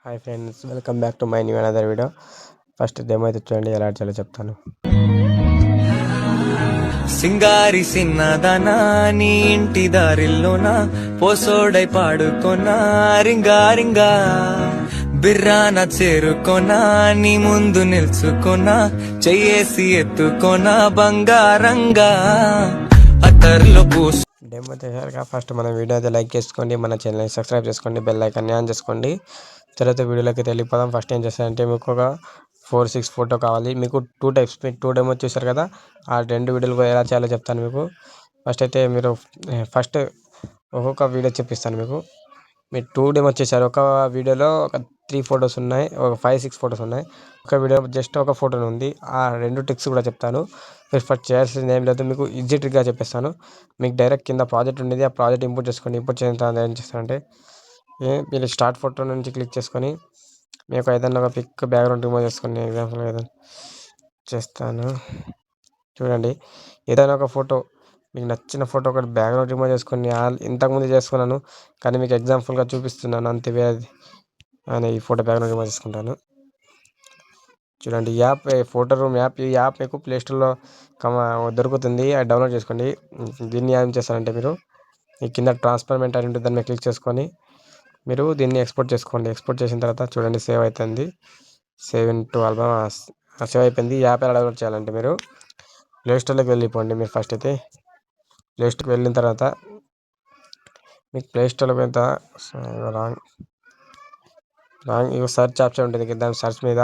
Hi friends, welcome back to my new another video. First demo అయితే చూడండి, ఎలా చేయాలో చెప్తాను. సింగారి సిన్నదనా నీ ఇంటి దారిల్లోనా పోసోడై పాడుకొనా రింగా రింగా బిర్రాన చేరుకొనా నీ ముందు నిల్చుకొనా చెయ్యేసి ఎత్తుకొనా బంగారంగా అతర్లో పూసు. డెమో చేశారుగా, ఫస్ట్ మన వీడియో అయితే లైక్ చేసుకోండి, మన ఛానల్ని సబ్స్క్రైబ్ చేసుకోండి, బెల్ ఐకాన్ని ఆన్ చేసుకోండి. తర్వాత వీడియోలోకి వెళ్ళిపోదాం. ఫస్ట్ ఏం చేస్తారంటే, మీకు ఒక 4-6 ఫోటో కావాలి. మీకు 2 టైప్స్, మీరు 2 డెమో చూసారు కదా, ఆ 2 వీడియోలు ఎలా చేయాలో చెప్తాను మీకు. ఫస్ట్ అయితే మీరు ఫస్ట్ ఒక్కొక్క వీడియో చూపిస్తాను మీకు. మీరు 2 డెమో చేశారు, ఒక వీడియోలో ఒక 3 ఫొటోస్ ఉన్నాయి, ఒక 5-6 ఫొటోస్ ఉన్నాయి. ఒక వీడియో జస్ట్ ఒక ఫోటో ఉంది. ఆ 2 ట్రిక్స్ కూడా చెప్తాను. మీరు ఫస్ట్ చేయాల్సింది ఏం లేదు, మీకు ఈజీ ట్రిక్గా చెప్పేస్తాను. మీకు డైరెక్ట్ కింద ప్రాజెక్ట్ ఉండేది, ఆ ప్రాజెక్ట్ ఇంపోర్ట్ చేసుకోండి. ఇంపోర్ట్ చేసిన తర్వాత ఏం చేస్తారంటే, మీరు స్టార్ట్ ఫోటో నుంచి క్లిక్ చేసుకొని మీకు ఏదైనా ఒక పిక్ బ్యాక్గ్రౌండ్ రిమూవ్ చేసుకొని, ఎగ్జాంపుల్ ఏదైనా చేస్తాను చూడండి. ఏదైనా ఒక ఫోటో, మీకు నచ్చిన ఫోటో ఒకటి బ్యాక్గ్రౌండ్ రిమూవ్ చేసుకొని, ఇంతకుముందు చేసుకున్నాను కానీ మీకు ఎగ్జాంపుల్గా చూపిస్తున్నాను అంతే. అని ఈ ఫోటో బ్యాక్గ్రౌండ్ రిమూవ్ చేసుకుంటాను. చూడండి, ఈ యాప్ ఫోటో రూమ్ యాప్. ఈ యాప్ మీకు ప్లేస్టోర్లో దొరుకుతుంది, అది డౌన్లోడ్ చేసుకోండి. దీన్ని ఏం చేస్తారంటే, మీరు ఈ కింద ట్రాన్స్ఫర్మెంట్ అని ఉంటుంది, దాన్ని క్లిక్ చేసుకొని మీరు దీన్ని ఎక్స్పోర్ట్ చేసుకోండి. ఎక్స్పోర్ట్ చేసిన తర్వాత చూడండి, సేవ్ అవుతుంది. Save in to album save అయిపోయింది. ఈ యాప్ ఎలా డౌన్లోడ్ చేయాలంటే, మీరు ప్లేస్టోర్లోకి వెళ్ళిపోండి. మీరు ఫస్ట్ అయితే ప్లేస్టోర్కి వెళ్ళిన తర్వాత మీకు ప్లేస్టోర్లోకి వెళ్తా రాంగ్ ఇక సర్చ్ ఆప్షన్ ఉంటుంది, దాని సర్చ్ మీద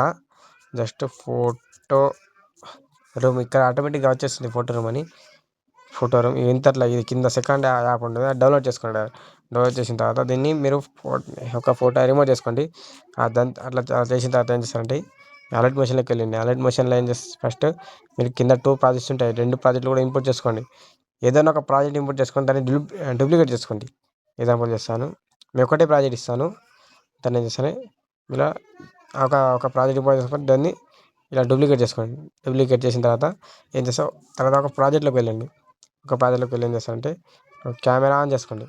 జస్ట్ ఫోటో రూమ్, ఇక్కడ ఆటోమేటిక్గా వచ్చేస్తుంది ఫోటో రూమ్ అని. ఫోటో రూమ్ ఇంతట్లా ఇది కింద సెకండ్ యాప్ ఉంటుంది, అది డౌన్లోడ్ చేసుకోండి. డౌన్లోడ్ చేసిన తర్వాత దీన్ని మీరు ఒక ఫోటో రిమూవ్ చేసుకోండి. దాని అట్లా చేసిన తర్వాత ఏం చేస్తారంటే, అలర్ట్ మోషన్లోకి వెళ్ళండి. అలర్ట్ మోషన్లో ఏం చేస్తే, ఫస్ట్ మీరు కింద 2 ప్రాజెక్ట్స్ ఉంటాయి, 2 ప్రాజెక్టులు కూడా ఇంపోర్ట్ చేసుకోండి. ఏదైనా ఒక ప్రాజెక్ట్ ఇంపోర్ట్ చేసుకొని దాన్ని డూప్లికేట్ చేసుకోండి. ఎగ్జాంపుల్ చేస్తాను, మేము ఒకటే ప్రాజెక్ట్ ఇస్తాను. దాన్ని ఏం చేస్తాను, ఇలా ఒక ప్రాజెక్ట్ ఇంపోర్ట్ చేసుకొని దాన్ని ఇలా డూప్లికేట్ చేసుకోండి. డూప్లికేట్ చేసిన తర్వాత ఏం చేస్తాం, తర్వాత ఒక ప్రాజెక్ట్లోకి వెళ్ళండి. ఒక ప్రాజెక్ట్లోకి వెళ్ళి ఏం చేస్తారంటే, కెమెరా ఆన్ చేసుకోండి.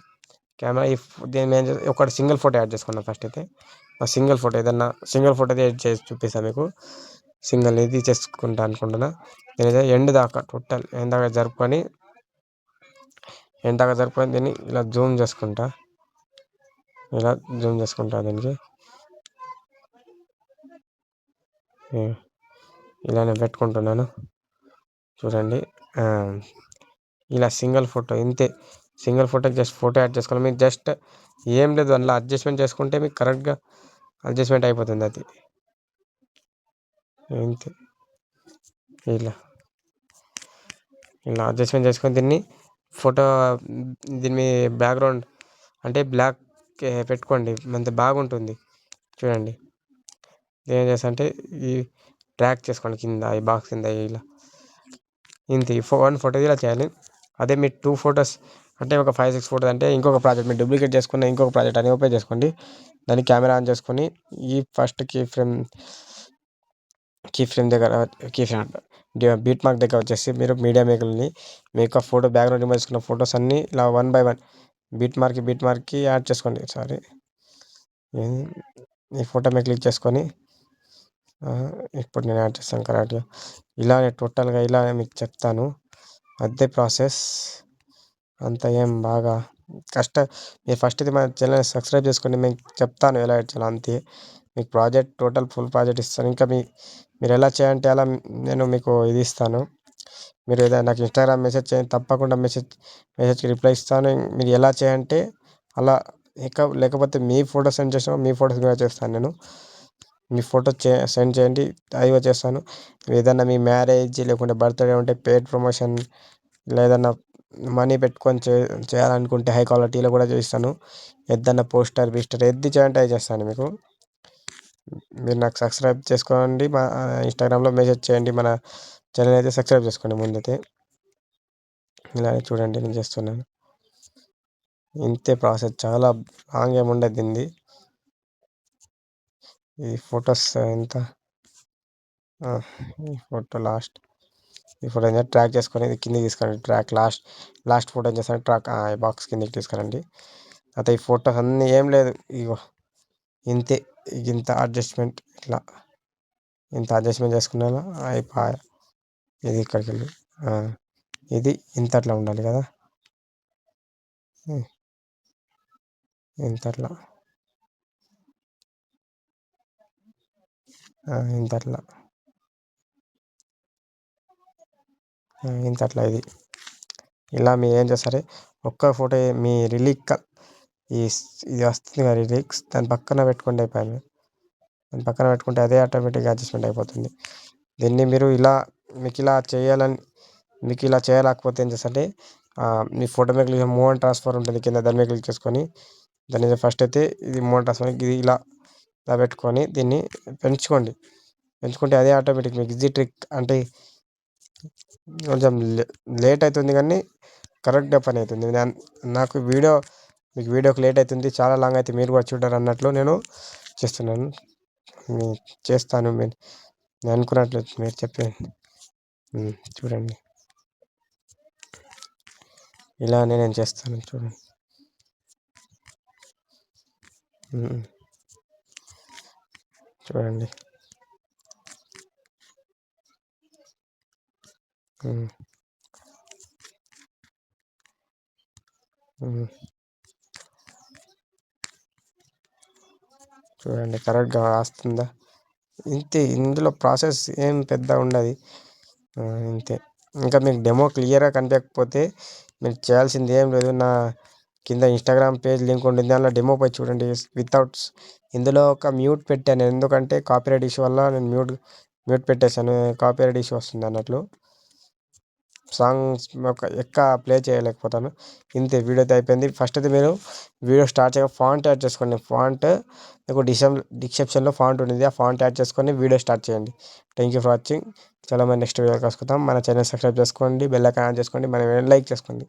కెమెరా దీన్ని ఏం చేస్తే ఒకటి సింగిల్ ఫోటో యాడ్ చేసుకున్నాను. ఫస్ట్ అయితే ఆ సింగిల్ ఫోటో ఏదన్నా సింగిల్ ఫోటో యాడ్ చేసి చూపిస్తాను మీకు. సింగిల్ ఇది చేసుకుంటా అనుకుంటున్నా. నేనైతే ఎండ్ దాకా టోటల్ ఎండ్ దాకా జరుపుకొని దీన్ని ఇలా జూమ్ చేసుకుంటా. దీనికి ఇలా నేను పెట్టుకుంటున్నాను. చూడండి, ఇలా సింగిల్ ఫోటో ఇంతే. సింగిల్ ఫోటోకి జస్ట్ ఫోటో యాడ్ చేసుకోవాలి. మీకు జస్ట్ ఏం లేదు, అందులో అడ్జస్ట్మెంట్ చేసుకుంటే మీకు కరెక్ట్గా అడ్జస్ట్మెంట్ అయిపోతుంది. అది ఇంతే. ఇలా అడ్జస్ట్మెంట్ చేసుకొని దీన్ని ఫోటో దీని బ్యాక్గ్రౌండ్ అంటే బ్లాక్ పెట్టుకోండి, అంత బాగుంటుంది. చూడండి, ఏం చేస్తా అంటే ఈ ట్రాక్ చేసుకోండి కింద, ఈ బాక్స్ కింద ఇలా ఇంతే. 1 ఫోటో ఇలా చేయాలి. అదే మీరు 2 ఫొటోస్ అంటే ఒక 5-6 ఫోటోస్ అంటే ఇంకొక ప్రాజెక్ట్ మీరు డూప్లికేట్ చేసుకున్న ఇంకొక ప్రాజెక్ట్ అని ఓపెన్ చేసుకోండి. దాన్ని కెమెరా ఆన్ చేసుకొని ఈ ఫస్ట్ కీ ఫ్రేమ్ దగ్గర బీట్ మార్క్ దగ్గర వచ్చేసి మీరు మీడియా మేకర్ని మీకు ఫోటో బ్యాక్గ్రౌండ్ రిమూవ్ చేసుకున్న ఫొటోస్ అన్నీ ఇలా 1 by 1 బీట్ మార్క్కి యాడ్ చేసుకోండి. ఈ ఫోటో మీద క్లిక్ చేసుకొని ఇప్పుడు నేను యాడ్ చేస్తాను కరెక్ట్గా. ఇలానే టోటల్గా ఇలానే మీకు చెప్తాను, అదే ప్రాసెస్. అంత ఏం బాగా మీరు ఫస్ట్ ఇది మన ఛానల్ సబ్స్క్రైబ్ చేసుకోండి, మేము చెప్తాను ఎలా యాడ్ చేయాలి అంతే. మీకు ప్రాజెక్ట్ టోటల్ ఫుల్ ప్రాజెక్ట్ ఇస్తాను. ఇంకా మీరు ఎలా చేయాలంటే అలా నేను మీకు ఇది ఇస్తాను. మీరు ఏదైనా నాకు ఇన్స్టాగ్రామ్ మెసేజ్ చేయండి, తప్పకుండా మెసేజ్కి రిప్లై ఇస్తాను. మీరు ఎలా చేయంటే అలా. లేకపోతే మీ ఫోటో సెండ్ చేసిన మీ ఫోటోస్ కూడా చేస్తాను నేను. మీ ఫోటో సెండ్ చేయండి, అదిగా చేస్తాను. ఏదైనా మీ మ్యారేజ్ లేకుంటే బర్త్డే ఉంటే పెయిడ్ ప్రమోషన్ లేదన్నా మనీ పెట్టుకొని చేయాలనుకుంటే హై క్వాలిటీలో కూడా చేస్తాను. ఏదైనా పోస్టర్ ఏది చేయాలంటే అది చేస్తాను మీకు. మీరు నాకు సబ్స్క్రైబ్ చేసుకోండి, మా ఇన్స్టాగ్రామ్లో మెసేజ్ చేయండి, మన ఛానల్ అయితే సబ్స్క్రైబ్ చేసుకోండి ముందైతే. ఇలా చూడండి, నేను చేస్తున్నాను ఇంతే ప్రాసెస్, చాలా లాంగ్ ఏమి ఉండదు దీనిది. ఈ ఫొటోస్ ఎంత ఈ ఫోటో ఈ ఫోటో ట్రాక్ చేసుకొని కిందకి తీసుకురండి. ట్రాక్ లాస్ట్ ఫోటో ఏం చేస్తాను, ట్రాక్ బాక్స్ కిందకి తీసుకురండి. అయితే ఈ ఫొటోస్ అన్నీ ఏం లేదు, ఇగో ఇంతే. ఇంత అడ్జస్ట్మెంట్ ఇట్లా ఇంత అడ్జస్ట్మెంట్ చేసుకున్నాను అయిపోయి. ఇది ఇక్కడికి వెళ్ళి ఇది ఇంత అట్లా ఉండాలి కదా, ఇంత అట్లా ఇంత అట్లా ఇంత అట్లా ఇది ఇలా మీరు ఏం చేస్తారు, ఒక్క ఫోటో మీ ఈ ఇది వస్తుంది కదా రిలీక్స్, దాని పక్కన పెట్టుకుంటే అయిపోయాను. దాని పక్కన పెట్టుకుంటే అదే ఆటోమేటిక్గా అడ్జస్ట్మెంట్ అయిపోతుంది. దీన్ని మీరు ఇలా మీకు ఇలా చేయలేకపోతే ఏం చేస్తారంటే మీ ఫోటో మీద క్లిక్ మూవ్ అండ్ ట్రాన్స్ఫర్ ఉంటుంది కింద, దాని మీద క్లిక్ చేసుకొని దాని మీద ఫస్ట్ అయితే ఇది మూవ్ అండ్ ట్రాన్స్ఫర్ ఇది ఇలా పెట్టుకొని దీన్ని పెంచుకుంటే అదే ఆటోమేటిక్ మీకు ఈజీ ట్రిక్. అంటే కొంచెం లేట్ అవుతుంది కానీ కరెక్ట్గా పని అవుతుంది. నాకు మీకు వీడియోకి లేట్ అవుతుంది, చాలా లాంగ్ అయితే మీరు కూడా చూడరు అన్నట్లు నేను చేస్తున్నాను. చేస్తాను నేను అనుకున్నట్లు మీరు చెప్పే చూడండి, ఇలానే నేను చేస్తాను చూడండి. చూడండి చూడండి కరెక్ట్గా వస్తుందా. ఇంతే, ఇందులో ప్రాసెస్ ఏం పెద్ద ఉండదు, ఇంతే. ఇంకా మీకు డెమో క్లియర్గా కనిపించకపోతే మీరు చేయాల్సింది ఏం లేదు, నా కింద ఇన్స్టాగ్రామ్ పేజ్ లింక్ ఉంటుంది, దానిలో డెమో పోయి చూడండి. ఇందులో ఒక మ్యూట్ పెట్టాను, ఎందుకంటే కాపీరైట్ ఇష్యూ వల్ల నేను మ్యూట్ పెట్టేశాను, కాపీరైట్ ఇష్యూ వస్తుంది అన్నట్లు. సాంగ్స్ ప్లే చేయలేకపోతాను. ఇంతే, వీడియో అయితే అయిపోయింది. ఫస్ట్ అయితే మీరు వీడియో స్టార్ట్ చేయగా ఫాంట్ యాడ్ చేసుకోండి. ఫాంట్ మీకు డిస్క్రిప్షన్లో ఫాంట్ ఉంటుంది, ఆ ఫాంట్ యాడ్ చేసుకొని వీడియో స్టార్ట్ చేయండి. Thank you for watching. చాలా మంది నెక్స్ట్ వీడియో కలుసుకుందాం. మన ఛానల్ సబ్స్క్రైబ్ చేసుకోండి, బెల్ ఐకాన్ ఆన్ చేసుకోండి, మన లైక్ చేసుకోండి.